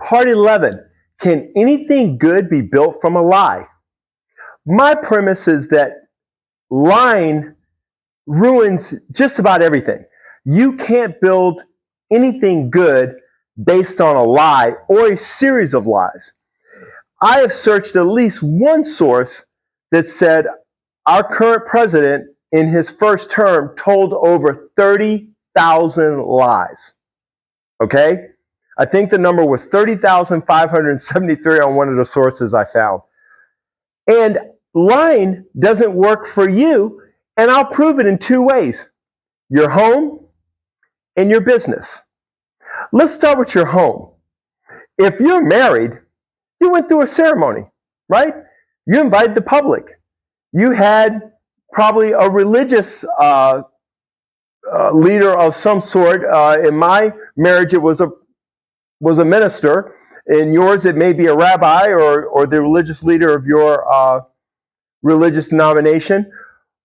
Part 11, can anything good be built from a lie? My premise is that lying ruins just about everything. You can't build anything good based on a lie or a series of lies. I have searched at least one source that said our current president in his first term told over 30,000 lies. Okay? I think the number was 30,573 on one of the sources I found. And lying doesn't work for you, and I'll prove it in two ways: your home and your business. Let's start with your home. If you're married, you went through a ceremony, right? You invited the public. You had probably a religious leader of some sort. In my marriage, it was a minister. In yours, it may be a rabbi or the religious leader of your religious denomination.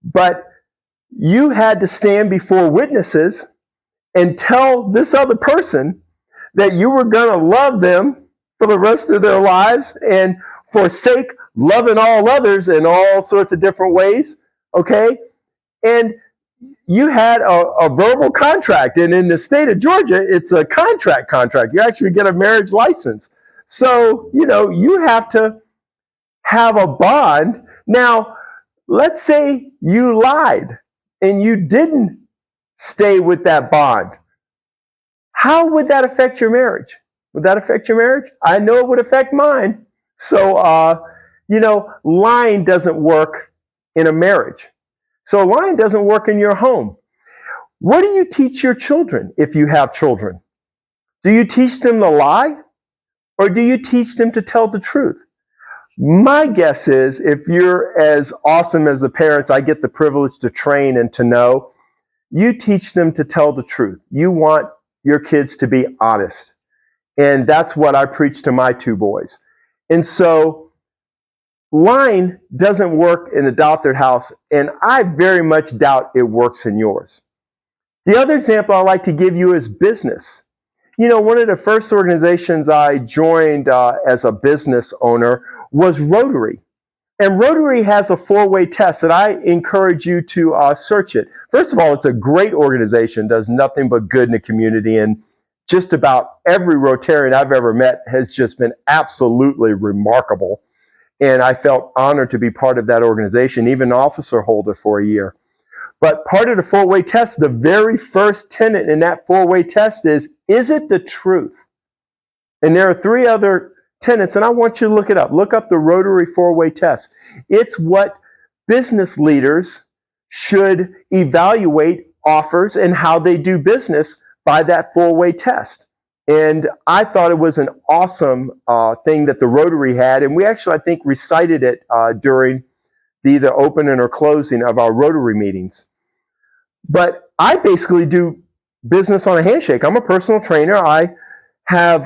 But you had to stand before witnesses and tell this other person that you were going to love them for the rest of their lives and forsake loving all others in all sorts of different ways, okay? And you had a verbal contract, and in the state of Georgia, it's a contract. You actually get a marriage license. So, you have to have a bond. Now, let's say you lied and you didn't stay with that bond. How would that affect your marriage? Would that affect your marriage? I know it would affect mine. So, lying doesn't work in a marriage. So lying doesn't work in your home. What do you teach your children if you have children? Do you teach them to lie, or do you teach them to tell the truth? My guess is, if you're as awesome as the parents I get the privilege to train and to know, you teach them to tell the truth. You want your kids to be honest. And that's what I preach to my two boys. And so lying doesn't work in the adopted house, and I very much doubt it works in yours. The other example I like to give you is business. One of the first organizations I joined as a business owner was Rotary. And Rotary has a 4-way test, and I encourage you to search it. First of all, it's a great organization, does nothing but good in the community, and just about every Rotarian I've ever met has just been absolutely remarkable. And I felt honored to be part of that organization, even officer holder for a year. But part of the 4-way test, the very first tenet in that 4-way test is it the truth? And there are 3 other tenets, and I want you to look it up. Look up the Rotary 4-way test. It's what business leaders should evaluate offers and how they do business by that 4-way test. And I thought it was an awesome thing that the Rotary had, and we actually, I think, recited it during the either opening or closing of our Rotary meetings. But I basically do business on a handshake. I'm a personal trainer. I have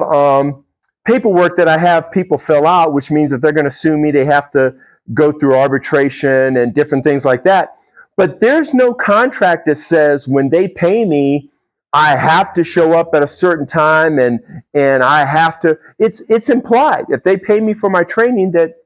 paperwork that I have people fill out, which means that they're going to sue me, they have to go through arbitration and different things like that. But there's no contract that says when they pay me, I have to show up at a certain time and I have to, it's implied. If they pay me for my training, that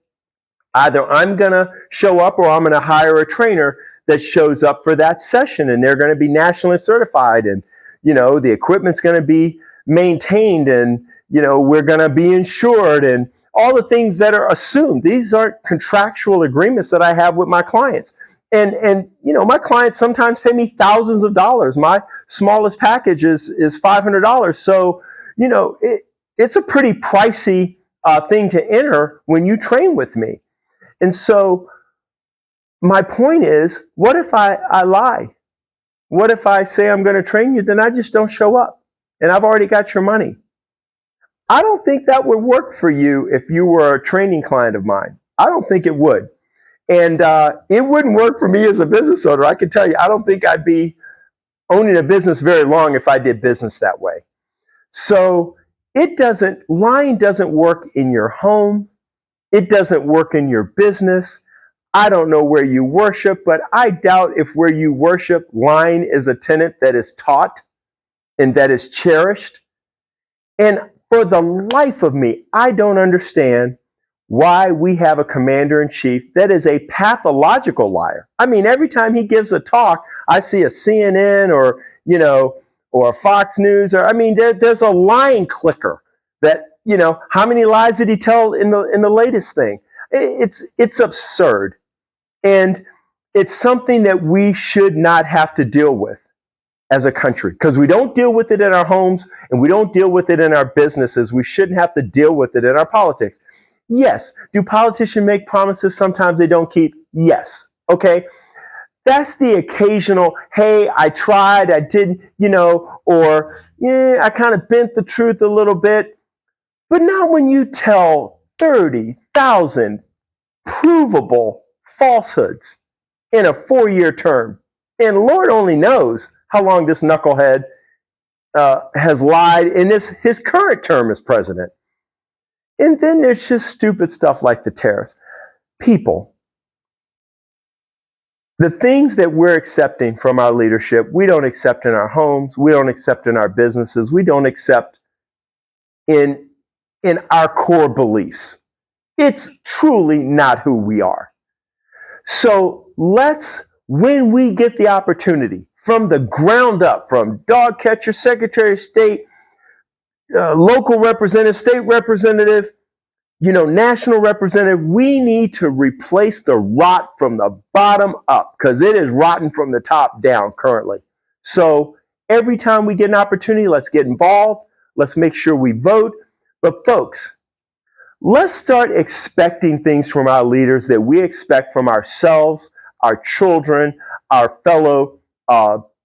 either I'm going to show up or I'm going to hire a trainer that shows up for that session, and they're going to be nationally certified, and the equipment's going to be maintained, and we're going to be insured, and all the things that are assumed. These aren't contractual agreements that I have with my clients. And my clients sometimes pay me thousands of dollars. My smallest package is $500. So, it's a pretty pricey thing to enter when you train with me. And so my point is, what if I lie? What if I say I'm going to train you, then I just don't show up and I've already got your money? I don't think that would work for you if you were a training client of mine. I don't think it would. And it wouldn't work for me as a business owner. I can tell you, I don't think I'd be owning a business very long if I did business that way. So lying doesn't work in your home. It doesn't work in your business. I don't know where you worship, but I doubt if where you worship, lying is a tenet that is taught and that is cherished. And For the life of me, I don't understand why we have a commander-in-chief that is a pathological liar. I mean, every time he gives a talk, I see a CNN or, or Fox News, or, I mean, there's a lying clicker that, how many lies did he tell in the latest thing? It's absurd. And it's something that we should not have to deal with as a country, because we don't deal with it in our homes and we don't deal with it in our businesses. We shouldn't have to deal with it in our politics. Yes. Do politicians make promises sometimes they don't keep? Yes. Okay. That's the occasional, hey, I tried, I didn't, or yeah, I kind of bent the truth a little bit. But not when you tell 30,000 provable falsehoods in a 4-year term. And Lord only knows how long this knucklehead has lied in his current term as president. And then there's just stupid stuff like the tariffs. People, the things that we're accepting from our leadership, we don't accept in our homes, we don't accept in our businesses, we don't accept in our core beliefs. It's truly not who we are. So when we get the opportunity, from the ground up, from dog catcher, Secretary of State, local representative, state representative, national representative, we need to replace the rot from the bottom up, because it is rotten from the top down currently. So every time we get an opportunity, let's get involved. Let's make sure we vote. But folks, let's start expecting things from our leaders that we expect from ourselves, our children, our fellow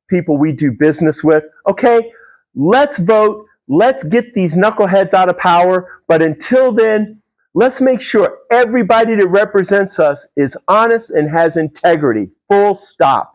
people we do business with. Okay, let's vote. Let's get these knuckleheads out of power. But until then, let's make sure everybody that represents us is honest and has integrity. Full stop.